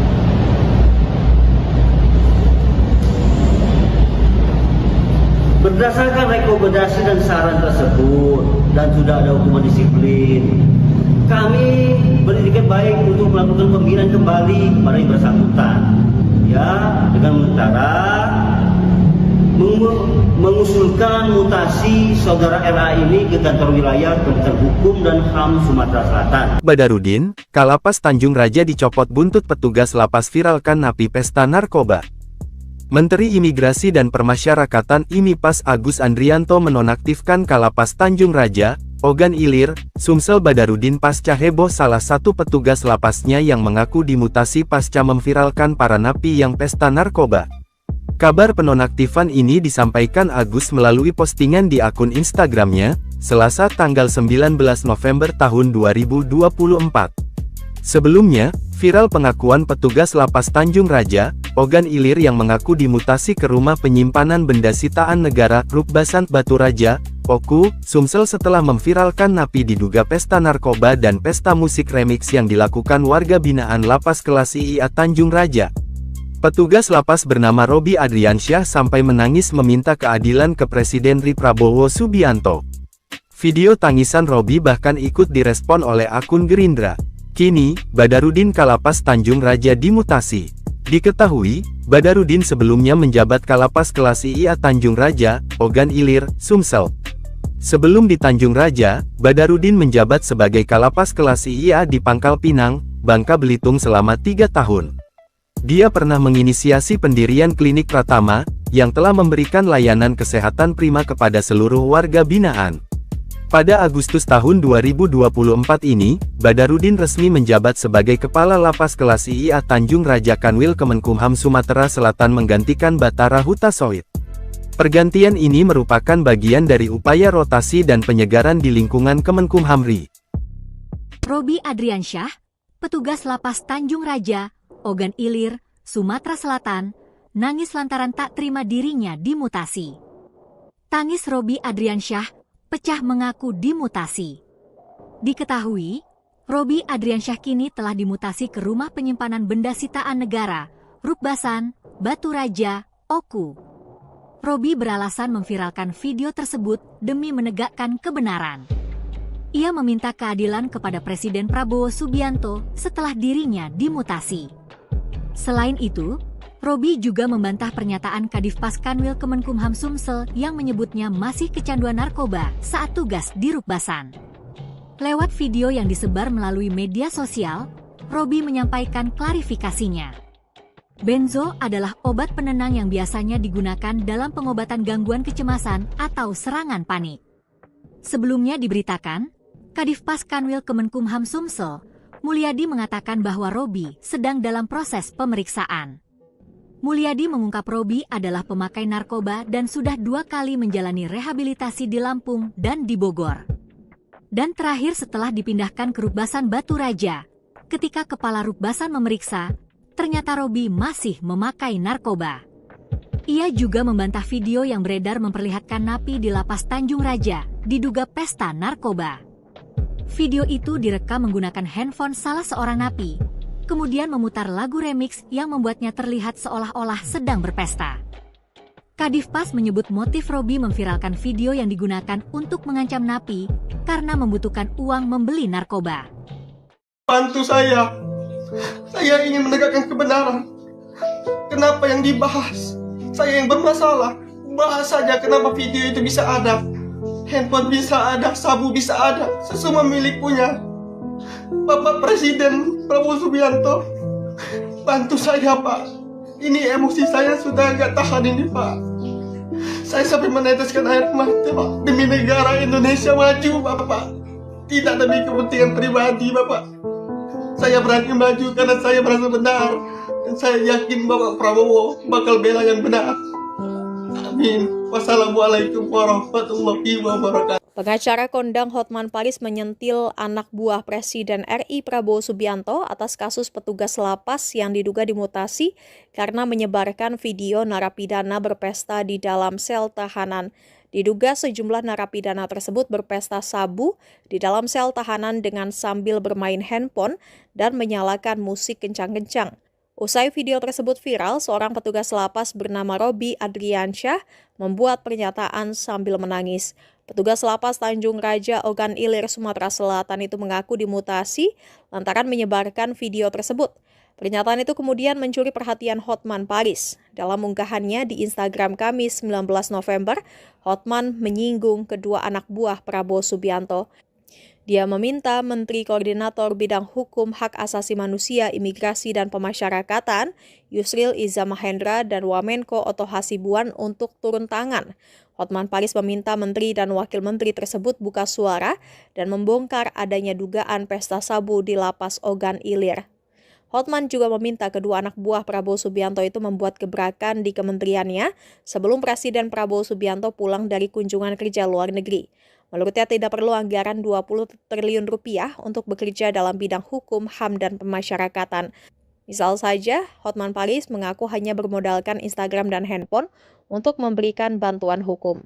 Berdasarkan rekomendasi dan saran tersebut dan sudah ada hukuman disiplin, kami beretikat baik untuk melakukan pembinaan kembali kepada yang bersangkutan, ya, dengan cara mengusulkan mutasi saudara RA ini ke kantor wilayah Kementerian Hukum dan HAM Sumatera Selatan. Badarudin, Kalapas Tanjung Raja dicopot buntut petugas lapas viralkan napi pesta narkoba. Menteri Imigrasi dan Permasyarakatan IMIPAS Agus Andrianto menonaktifkan Kalapas Tanjung Raja, Ogan Ilir, Sumsel Badarudin pasca heboh salah satu petugas lapasnya yang mengaku dimutasi pasca memviralkan para napi yang pesta narkoba. Kabar penonaktifan ini disampaikan Agus melalui postingan di akun Instagramnya, Selasa tanggal 19 November tahun 2024. Sebelumnya, viral pengakuan petugas lapas Tanjung Raja, Ogan Ilir yang mengaku dimutasi ke rumah penyimpanan benda sitaan negara, Rukbasan Batu Raja, Oku, Sumsel setelah memviralkan napi diduga pesta narkoba dan pesta musik remix yang dilakukan warga binaan lapas kelas IIA Tanjung Raja. Petugas lapas bernama Robi Adriansyah sampai menangis meminta keadilan ke Presiden Prabowo Subianto. Video tangisan Robi bahkan ikut direspon oleh akun Gerindra. Kini, Badarudin Kalapas Tanjung Raja dimutasi. Diketahui, Badarudin sebelumnya menjabat Kalapas kelas IIA Tanjung Raja, Ogan Ilir, Sumsel. Sebelum di Tanjung Raja, Badarudin menjabat sebagai Kalapas kelas IIA di Pangkal Pinang, Bangka Belitung selama 3 tahun. Dia pernah menginisiasi pendirian Klinik Pratama, yang telah memberikan layanan kesehatan prima kepada seluruh warga binaan. Pada Agustus tahun 2024 ini, Badarudin resmi menjabat sebagai Kepala Lapas kelas IIA Tanjung Raja Kanwil Kemenkumham Sumatera Selatan menggantikan Batara Hutasoit. Pergantian ini merupakan bagian dari upaya rotasi dan penyegaran di lingkungan Kemenkumham RI. Robi Adriansyah, petugas lapas Tanjung Raja, Ogan Ilir, Sumatera Selatan, nangis lantaran tak terima dirinya dimutasi. Tangis Robi Adriansyah pecah mengaku dimutasi. Diketahui, Robi Adriansyah kini telah dimutasi ke rumah penyimpanan benda sitaan negara, Rukbasan, Batu Raja, Oku. Robi beralasan memviralkan video tersebut demi menegakkan kebenaran. Ia meminta keadilan kepada Presiden Prabowo Subianto setelah dirinya dimutasi. Selain itu, Robi juga membantah pernyataan Kadifpas Kanwil Kemenkumham Sumsel yang menyebutnya masih kecanduan narkoba saat tugas di Rukbasan. Lewat video yang disebar melalui media sosial, Robi menyampaikan klarifikasinya. Benzo adalah obat penenang yang biasanya digunakan dalam pengobatan gangguan kecemasan atau serangan panik. Sebelumnya diberitakan, Kadifpas Kanwil Kemenkumham Sumsel, Mulyadi mengatakan bahwa Robi sedang dalam proses pemeriksaan. Mulyadi mengungkap Robi adalah pemakai narkoba dan sudah 2 kali menjalani rehabilitasi di Lampung dan di Bogor. Dan terakhir setelah dipindahkan ke Rukbasan Batu Raja, ketika Kepala Rukbasan memeriksa, ternyata Robi masih memakai narkoba. Ia juga membantah video yang beredar memperlihatkan napi di lapas Tanjung Raja, diduga pesta narkoba. Video itu direkam menggunakan handphone salah seorang napi, kemudian memutar lagu remix yang membuatnya terlihat seolah-olah sedang berpesta. Kadifpas menyebut motif Robby memviralkan video yang digunakan untuk mengancam Napi karena membutuhkan uang membeli narkoba. Bantu saya ingin menegakkan kebenaran. Kenapa yang dibahas? Saya yang bermasalah. Bahas saja kenapa video itu bisa ada. Handphone bisa ada, sabu bisa ada, semua milik punya. Bapak Presiden Prabowo Subianto, bantu saya Pak. Ini emosi saya sudah agak tahan ini Pak. Saya sampai meneteskan air mata Pak. Demi negara Indonesia maju Bapak. Tidak demi kepentingan pribadi Bapak. Saya berani maju karena saya merasa benar. Dan saya yakin Bapak Prabowo bakal bela yang benar. Amin. Wassalamualaikum warahmatullahi wabarakatuh. Pengacara kondang Hotman Paris menyentil anak buah Presiden RI Prabowo Subianto atas kasus petugas lapas yang diduga dimutasi karena menyebarkan video narapidana berpesta di dalam sel tahanan. Diduga sejumlah narapidana tersebut berpesta sabu di dalam sel tahanan dengan sambil bermain handphone dan menyalakan musik kencang-kencang. Usai video tersebut viral, seorang petugas lapas bernama Robby Adriansyah membuat pernyataan sambil menangis. Petugas lapas Tanjung Raja Ogan Ilir, Sumatera Selatan itu mengaku dimutasi lantaran menyebarkan video tersebut. Pernyataan itu kemudian mencuri perhatian Hotman Paris. Dalam unggahannya di Instagram Kamis 19 November, Hotman menyinggung kedua anak buah Prabowo Subianto. Dia meminta Menteri Koordinator Bidang Hukum, Hak Asasi Manusia, Imigrasi, dan Pemasyarakatan, Yusril Iza Mahendra, dan Wamenko Oto Hasibuan untuk turun tangan. Hotman Paris meminta menteri dan wakil menteri tersebut buka suara dan membongkar adanya dugaan pesta sabu di lapas Ogan Ilir. Hotman juga meminta kedua anak buah Prabowo Subianto itu membuat gebrakan di kementeriannya sebelum Presiden Prabowo Subianto pulang dari kunjungan kerja luar negeri. Menurutnya tidak perlu anggaran 20 triliun rupiah untuk bekerja dalam bidang hukum, HAM, dan pemasyarakatan. Misal saja, Hotman Paris mengaku hanya bermodalkan Instagram dan handphone untuk memberikan bantuan hukum.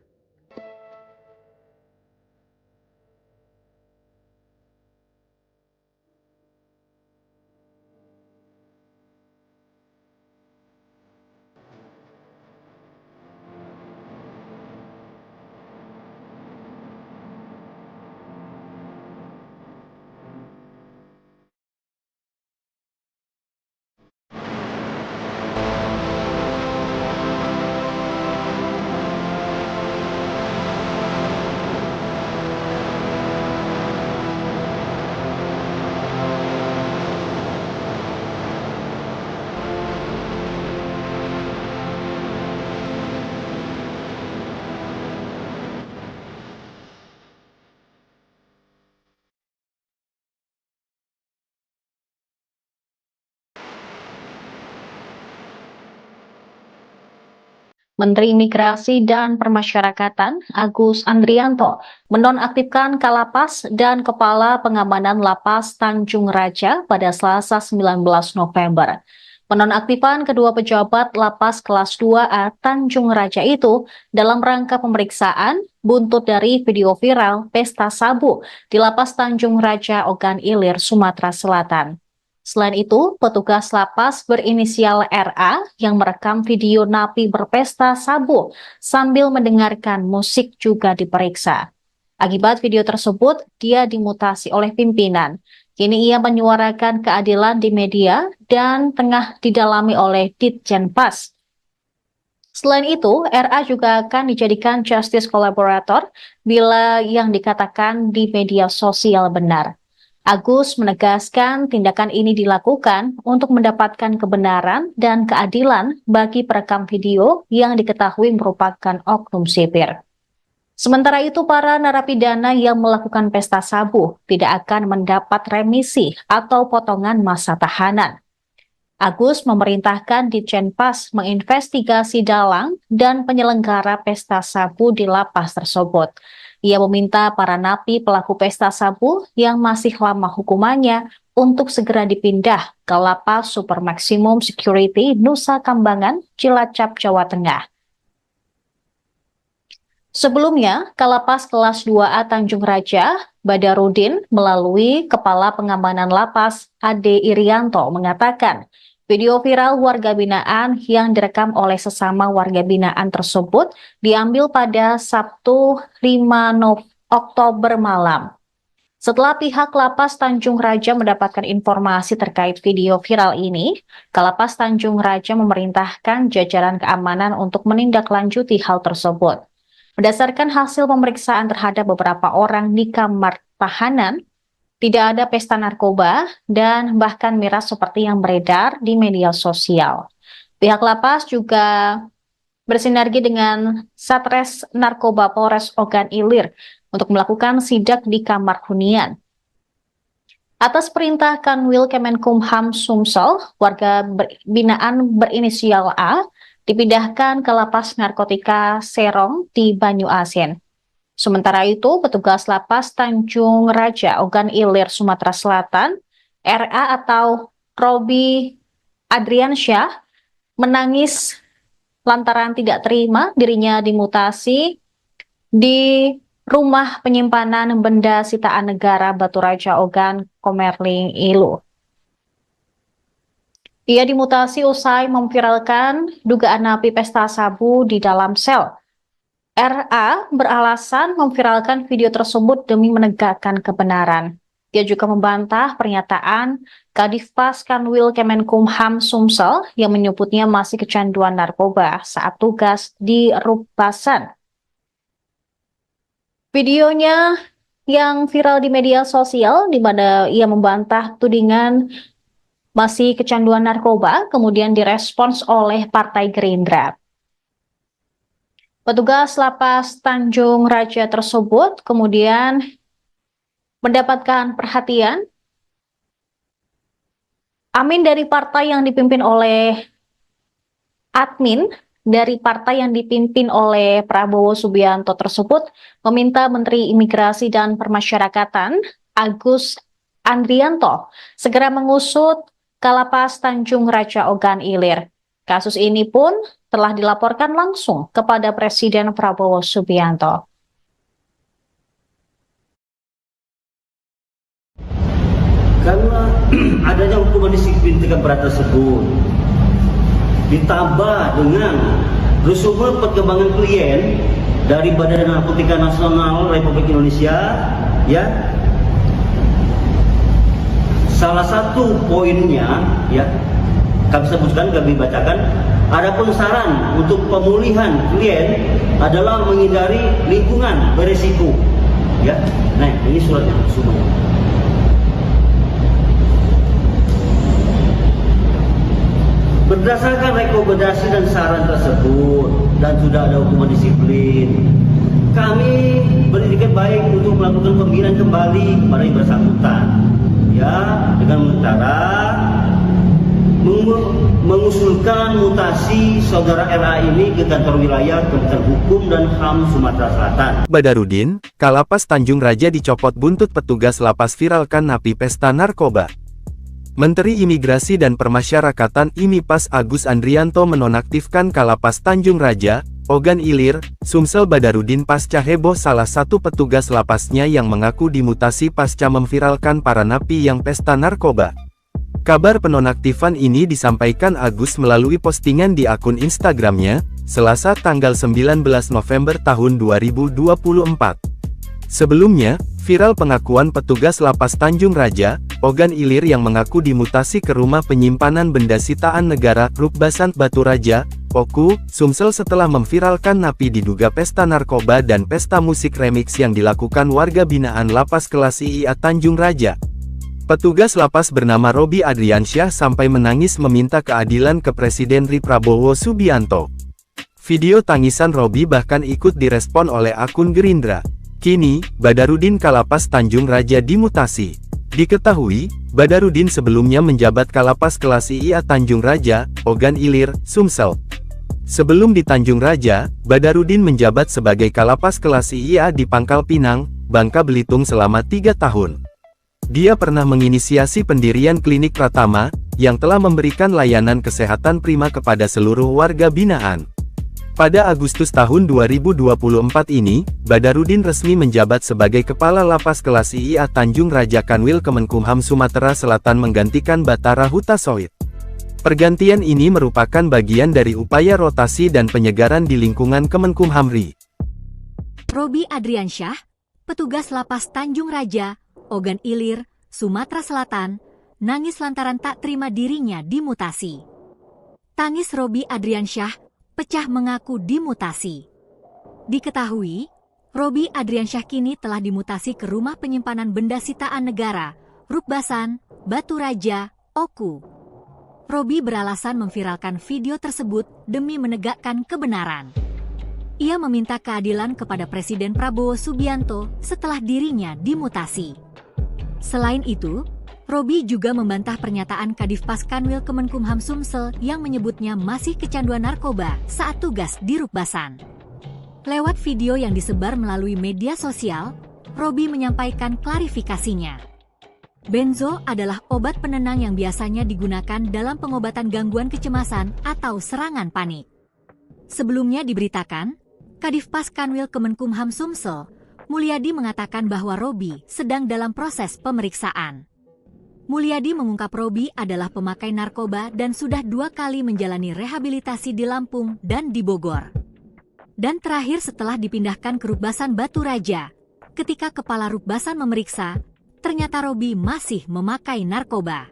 Menteri Imigrasi dan Pemasyarakatan Agus Andrianto menonaktifkan Kalapas dan Kepala Pengamanan Lapas Tanjung Raja pada Selasa 19 November. Penonaktifan kedua pejabat Lapas Kelas 2A Tanjung Raja itu dalam rangka pemeriksaan buntut dari video viral pesta sabu di Lapas Tanjung Raja Ogan Ilir, Sumatera Selatan. Selain itu, petugas lapas berinisial RA yang merekam video napi berpesta sabu sambil mendengarkan musik juga diperiksa. Akibat video tersebut, dia dimutasi oleh pimpinan. Kini ia menyuarakan keadilan di media dan tengah didalami oleh Ditjenpas. Selain itu, RA juga akan dijadikan justice collaborator bila yang dikatakan di media sosial benar. Agus menegaskan tindakan ini dilakukan untuk mendapatkan kebenaran dan keadilan bagi perekam video yang diketahui merupakan oknum sipir. Sementara itu, para narapidana yang melakukan pesta sabu tidak akan mendapat remisi atau potongan masa tahanan. Agus memerintahkan Ditjenpas menginvestigasi dalang dan penyelenggara pesta sabu di lapas tersebut. Ia meminta para napi pelaku pesta sabu yang masih lama hukumannya untuk segera dipindah ke Lapas Super Maximum Security Nusa Kambangan, Cilacap, Jawa Tengah. Sebelumnya, Kalapas kelas 2A Tanjung Raja, Badarudin, melalui Kepala Pengamanan Lapas, Ade Irianto, mengatakan video viral warga binaan yang direkam oleh sesama warga binaan tersebut diambil pada Sabtu 5 Oktober malam. Setelah pihak Lapas Tanjung Raja mendapatkan informasi terkait video viral ini, Kalapas Tanjung Raja memerintahkan jajaran keamanan untuk menindaklanjuti hal tersebut. Berdasarkan hasil pemeriksaan terhadap beberapa orang di kamar tahanan, tidak ada pesta narkoba dan bahkan miras seperti yang beredar di media sosial. Pihak Lapas juga bersinergi dengan Satres Narkoba Polres Ogan Ilir untuk melakukan sidak di kamar hunian. Atas perintah Kanwil Kemenkumham Sumsel, warga binaan berinisial A dipindahkan ke Lapas Narkotika Serong di Banyu Asin. Sementara itu, petugas Lapas Tanjung Raja Ogan Ilir Sumatera Selatan, RA atau Robi Adriansyah, menangis lantaran tidak terima dirinya dimutasi di Rumah Penyimpanan Benda Sitaan Negara Batu Raja Ogan Komerling Ilu. Ia dimutasi usai memviralkan dugaan napi pesta sabu di dalam sel. RA beralasan memviralkan video tersebut demi menegakkan kebenaran. Dia juga membantah pernyataan Kadifpas Kanwil Kemenkumham Sumsel yang menyebutnya masih kecanduan narkoba saat tugas di Rubasan. Videonya yang viral di media sosial di mana ia membantah tudingan masih kecanduan narkoba, kemudian direspons oleh Partai Gerindra. Petugas Lapas Tanjung Raja tersebut kemudian mendapatkan perhatian. Admin dari partai yang dipimpin oleh Prabowo Subianto tersebut meminta Menteri Imigrasi dan Permasyarakatan Agus Andrianto segera mengusut Kalapas Tanjung Raja Ogan Ilir. Kasus ini pun telah dilaporkan langsung kepada Presiden Prabowo Subianto. Karena adanya hukuman disiplin tingkat berat tersebut, ditambah dengan resume perkembangan klien dari Badan Narkotika Nasional Republik Indonesia, ya. Salah satu poinnya, ya, kami sebutkan, kami bacakan, adapun saran untuk pemulihan klien adalah menghindari lingkungan beresiko, ya. Nah, ini suratnya semua. Berdasarkan rekomendasi dan saran tersebut dan sudah ada hukuman disiplin, kami berikan baik untuk melakukan pembinaan kembali kepada yang bersangkutan, ya, dengan cara mengusulkan mutasi saudara RA ini ke kantor wilayah Kementerian Hukum dan HAM Sumatera Selatan. Badarudin, Kalapas Tanjung Raja dicopot buntut petugas lapas viralkan napi pesta narkoba. Menteri Imigrasi dan Permasyarakatan IMIPAS Agus Andrianto menonaktifkan Kalapas Tanjung Raja, Ogan Ilir, Sumsel Badarudin pasca heboh salah satu petugas lapasnya yang mengaku dimutasi pasca memviralkan para napi yang pesta narkoba. Kabar penonaktifan ini disampaikan Agus melalui postingan di akun Instagramnya, Selasa tanggal 19 November tahun 2024. Sebelumnya, viral pengakuan petugas Lapas Tanjung Raja, Ogan Ilir yang mengaku dimutasi ke Rumah Penyimpanan Benda Sitaan Negara, Rukbasan Batu Raja, Oku, Sumsel setelah memviralkan napi diduga pesta narkoba dan pesta musik remix yang dilakukan warga binaan Lapas kelas IIA Tanjung Raja. Petugas lapas bernama Robi Adriansyah sampai menangis meminta keadilan ke Presiden Prabowo Subianto. Video tangisan Robi bahkan ikut direspon oleh akun Gerindra. Kini, Badarudin Kalapas Tanjung Raja dimutasi. Diketahui, Badarudin sebelumnya menjabat Kalapas kelas IIA Tanjung Raja, Ogan Ilir, Sumsel. Sebelum di Tanjung Raja, Badarudin menjabat sebagai Kalapas kelas IIA di Pangkal Pinang, Bangka Belitung selama 3 tahun. Dia pernah menginisiasi pendirian Klinik Pratama, yang telah memberikan layanan kesehatan prima kepada seluruh warga binaan. Pada Agustus tahun 2024 ini, Badarudin resmi menjabat sebagai Kepala Lapas Kelas IIA Tanjung Raja Kanwil Kemenkumham Sumatera Selatan menggantikan Batara Hutasoit. Pergantian ini merupakan bagian dari upaya rotasi dan penyegaran di lingkungan Kemenkumham RI. Robi Adriansyah, petugas lapas Tanjung Raja, Ogan Ilir, Sumatera Selatan, nangis lantaran tak terima dirinya dimutasi. Tangis Robi Adriansyah pecah mengaku dimutasi. Diketahui, Robi Adriansyah kini telah dimutasi ke Rumah Penyimpanan Benda Sitaan Negara, Rukbasan, Batu Raja, Oku. Robi beralasan memviralkan video tersebut demi menegakkan kebenaran. Ia meminta keadilan kepada Presiden Prabowo Subianto setelah dirinya dimutasi. Selain itu, Robi juga membantah pernyataan Kadifpas Kanwil Kemenkumham Sumsel yang menyebutnya masih kecanduan narkoba saat tugas di Rukbasan. Lewat video yang disebar melalui media sosial, Robi menyampaikan klarifikasinya. Benzo adalah obat penenang yang biasanya digunakan dalam pengobatan gangguan kecemasan atau serangan panik. Sebelumnya diberitakan, Kadifpas Kanwil Kemenkumham Sumsel, Mulyadi mengatakan bahwa Robi sedang dalam proses pemeriksaan. Mulyadi mengungkap Robi adalah pemakai narkoba dan sudah 2 kali menjalani rehabilitasi di Lampung dan di Bogor. Dan terakhir setelah dipindahkan ke Rukbasan Batu Raja, ketika Kepala Rukbasan memeriksa, ternyata Robi masih memakai narkoba.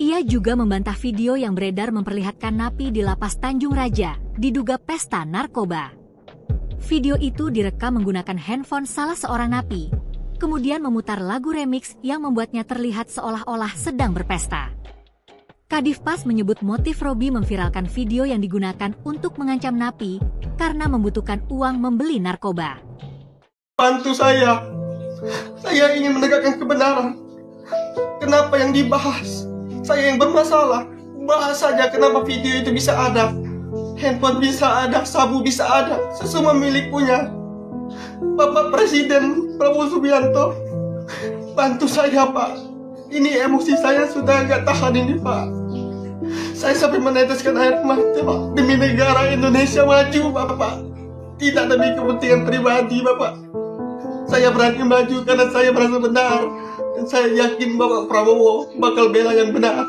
Ia juga membantah video yang beredar memperlihatkan napi di lapas Tanjung Raja, diduga pesta narkoba. Video itu direkam menggunakan handphone salah seorang napi, kemudian memutar lagu remix yang membuatnya terlihat seolah-olah sedang berpesta. Kadifpas menyebut motif Robi memviralkan video yang digunakan untuk mengancam napi karena membutuhkan uang membeli narkoba. Bantu saya ingin menegakkan kebenaran. Kenapa yang dibahas? Saya yang bermasalah. Bahas saja kenapa video itu bisa ada. Handphone bisa ada, sabu bisa ada, semua milik punya Bapak Presiden Prabowo Subianto. Bantu saya, Pak. Ini emosi saya sudah agak tahan ini, Pak. Saya sampai meneteskan air mata, Pak. Demi negara Indonesia maju, Bapak. Tidak demi kepentingan pribadi, Bapak. Saya berani maju karena saya merasa benar. Dan saya yakin Bapak Prabowo bakal bela yang benar.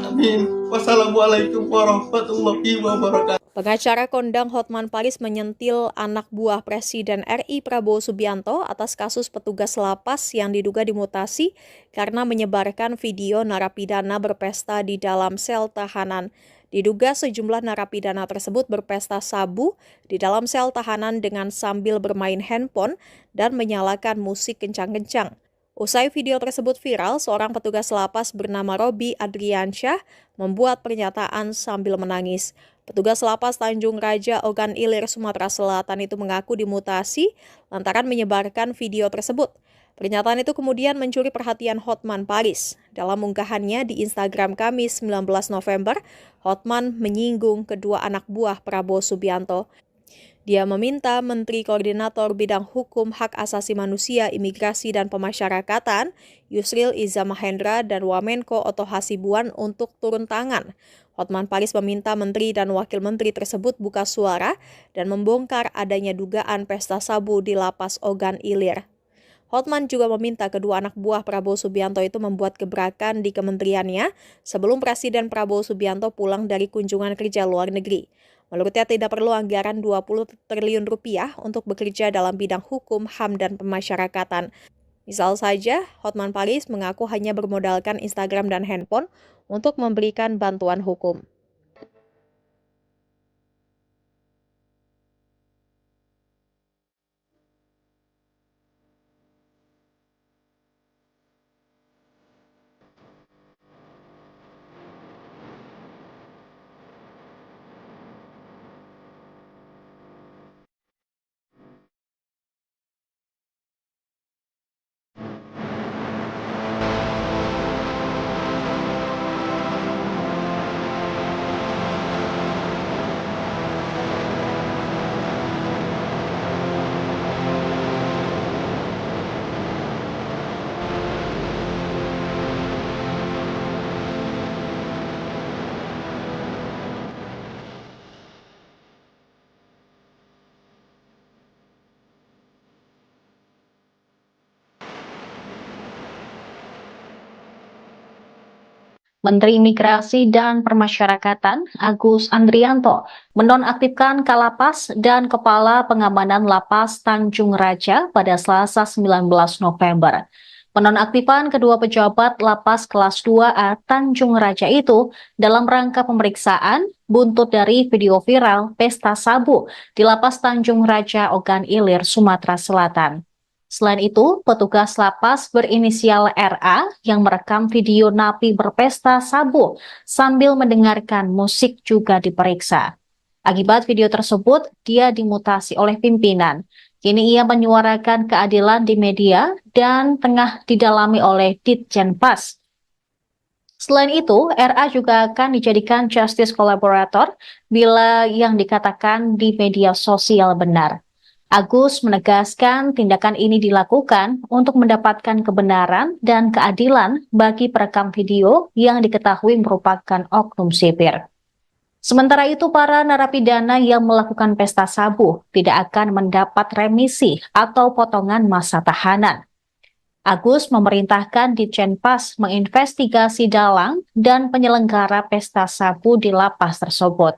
Amin. Wassalamualaikum warahmatullahi wabarakatuh. Pengacara kondang Hotman Paris menyentil anak buah Presiden RI Prabowo Subianto atas kasus petugas lapas yang diduga dimutasi karena menyebarkan video narapidana berpesta di dalam sel tahanan. Diduga sejumlah narapidana tersebut berpesta sabu di dalam sel tahanan dengan sambil bermain handphone dan menyalakan musik kencang-kencang. Usai video tersebut viral, seorang petugas lapas bernama Robi Adriansyah membuat pernyataan sambil menangis. Petugas lapas Tanjung Raja Ogan Ilir, Sumatera Selatan itu mengaku dimutasi lantaran menyebarkan video tersebut. Pernyataan itu kemudian mencuri perhatian Hotman Paris. Dalam unggahannya di Instagram Kamis 19 November, Hotman menyinggung kedua anak buah Prabowo Subianto. Dia meminta Menteri Koordinator Bidang Hukum, Hak Asasi Manusia, Imigrasi, dan Pemasyarakatan, Yusril Iza Mahendra, dan Wamenko Oto Hasibuan untuk turun tangan. Hotman Paris meminta menteri dan wakil menteri tersebut buka suara dan membongkar adanya dugaan pesta sabu di lapas Ogan Ilir. Hotman juga meminta kedua anak buah Prabowo Subianto itu membuat gebrakan di kementeriannya sebelum Presiden Prabowo Subianto pulang dari kunjungan kerja luar negeri. Menurutnya tidak perlu anggaran 20 triliun rupiah untuk bekerja dalam bidang hukum, HAM, dan pemasyarakatan. Misal saja, Hotman Paris mengaku hanya bermodalkan Instagram dan handphone untuk memberikan bantuan hukum. Menteri Imigrasi dan Permasyarakatan Agus Andrianto menonaktifkan Kalapas dan Kepala Pengamanan Lapas Tanjung Raja pada Selasa 19 November. Penonaktifan kedua pejabat Lapas Kelas 2A Tanjung Raja itu dalam rangka pemeriksaan buntut dari video viral pesta sabu di Lapas Tanjung Raja Ogan Ilir, Sumatera Selatan. Selain itu, petugas lapas berinisial RA yang merekam video napi berpesta sabu sambil mendengarkan musik juga diperiksa. Akibat video tersebut, dia dimutasi oleh pimpinan. Kini ia menyuarakan keadilan di media dan tengah didalami oleh Ditjenpas. Selain itu, RA juga akan dijadikan justice collaborator bila yang dikatakan di media sosial benar. Agus menegaskan tindakan ini dilakukan untuk mendapatkan kebenaran dan keadilan bagi perekam video yang diketahui merupakan oknum sipir. Sementara itu, para narapidana yang melakukan pesta sabu tidak akan mendapat remisi atau potongan masa tahanan. Agus memerintahkan Ditjenpas menginvestigasi dalang dan penyelenggara pesta sabu di lapas tersebut.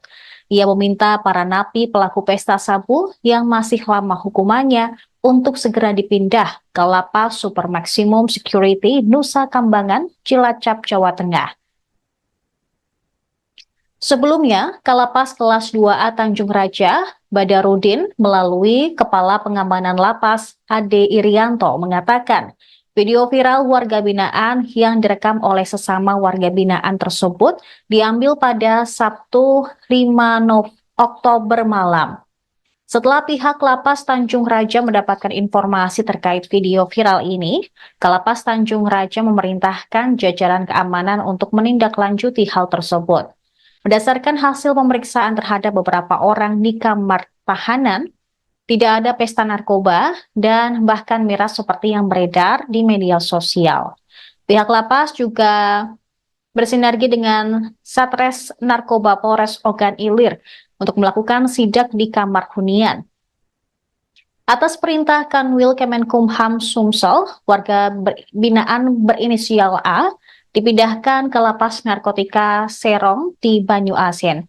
Ia meminta para napi pelaku pesta sabu yang masih lama hukumannya untuk segera dipindah ke Lapas Super Maximum Security Nusa Kambangan, Cilacap, Jawa Tengah. Sebelumnya, Kalapas Kelas 2A Tanjung Raja, Badarudin, melalui Kepala Pengamanan Lapas, Ade Irianto, mengatakan video viral warga binaan yang direkam oleh sesama warga binaan tersebut diambil pada Sabtu 5 Oktober malam. Setelah pihak Lapas Tanjung Raja mendapatkan informasi terkait video viral ini, Kalapas Tanjung Raja memerintahkan jajaran keamanan untuk menindaklanjuti hal tersebut. Berdasarkan hasil pemeriksaan terhadap beberapa orang di kamar tahanan, tidak ada pesta narkoba dan bahkan miras seperti yang beredar di media sosial. Pihak lapas juga bersinergi dengan Satres Narkoba Polres Ogan Ilir untuk melakukan sidak di kamar hunian. Atas perintah Kanwil Kemenkumham Sumsel, warga binaan berinisial A dipindahkan ke Lapas Narkotika Serong di Banyu Asin.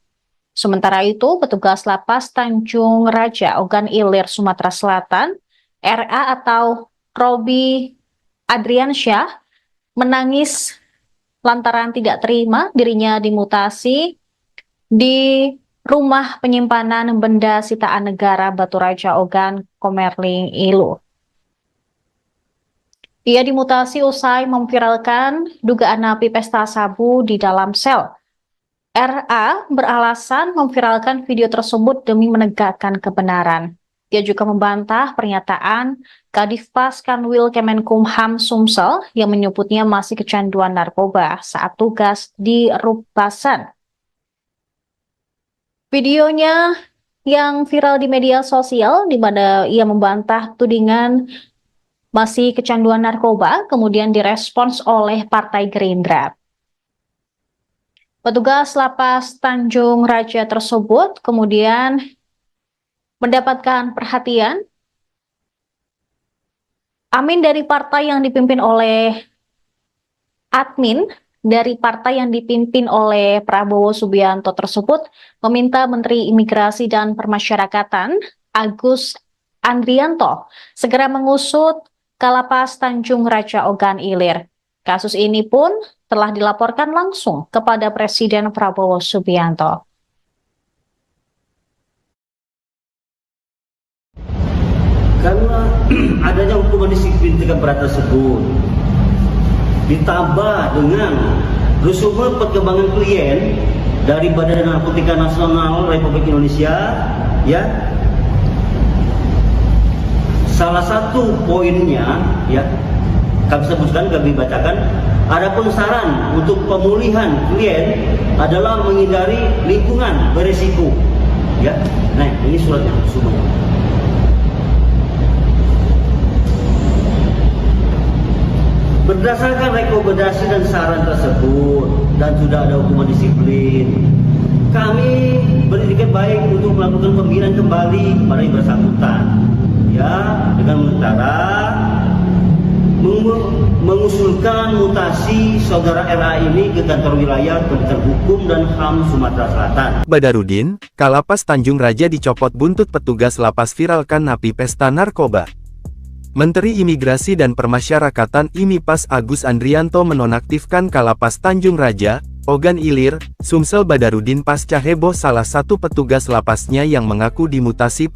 Sementara itu, petugas Lapas Tanjung Raja Ogan Ilir, Sumatera Selatan, RA atau Robi Adriansyah, menangis lantaran tidak terima dirinya dimutasi di Rumah Penyimpanan Benda Sitaan Negara Batu Raja Ogan Komerling Ilu. Ia dimutasi usai memviralkan dugaan napi pesta sabu di dalam sel. RA beralasan memviralkan video tersebut demi menegakkan kebenaran. Dia juga membantah pernyataan Kadifpas Kanwil Kemenkumham Sumsel yang menyebutnya masih kecanduan narkoba saat tugas di Rupasan. Videonya yang viral di media sosial di mana ia membantah tudingan masih kecanduan narkoba, kemudian direspons oleh Partai Gerindra. Petugas Lapas Tanjung Raja tersebut kemudian mendapatkan perhatian. Admin dari partai yang dipimpin oleh Prabowo Subianto tersebut meminta Menteri Imigrasi dan Permasyarakatan Agus Andrianto segera mengusut Kalapas Tanjung Raja Ogan Ilir. Kasus ini pun telah dilaporkan langsung kepada Presiden Prabowo Subianto. Karena adanya hukuman disiplin 3 berat tersebut, ditambah dengan resume perkembangan klien dari Badan Narkotika Nasional Republik Indonesia, ya. Salah satu poinnya, ya, kami sebutkan, kami bacakan, adapun saran untuk pemulihan klien adalah menghindari lingkungan beresiko, ya. Nah, ini suratnya semua. Berdasarkan rekomendasi dan saran tersebut dan sudah ada hukuman disiplin, kami beretikat baik untuk melakukan pembinaan kembali kepada yang bersangkutan, ya, dengan cara mengusulkan mutasi saudara RA ini ke kantor wilayah Kementerian Hukum dan HAM Sumatera Selatan. Badarudin, Kalapas Tanjung Raja dicopot buntut petugas lapas viralkan napi pesta narkoba. Menteri Imigrasi dan Permasyarakatan IMIPAS Agus Andrianto menonaktifkan Kalapas Tanjung Raja, Ogan Ilir, Sumsel Badarudin pasca heboh salah satu petugas lapasnya yang mengaku dimutasi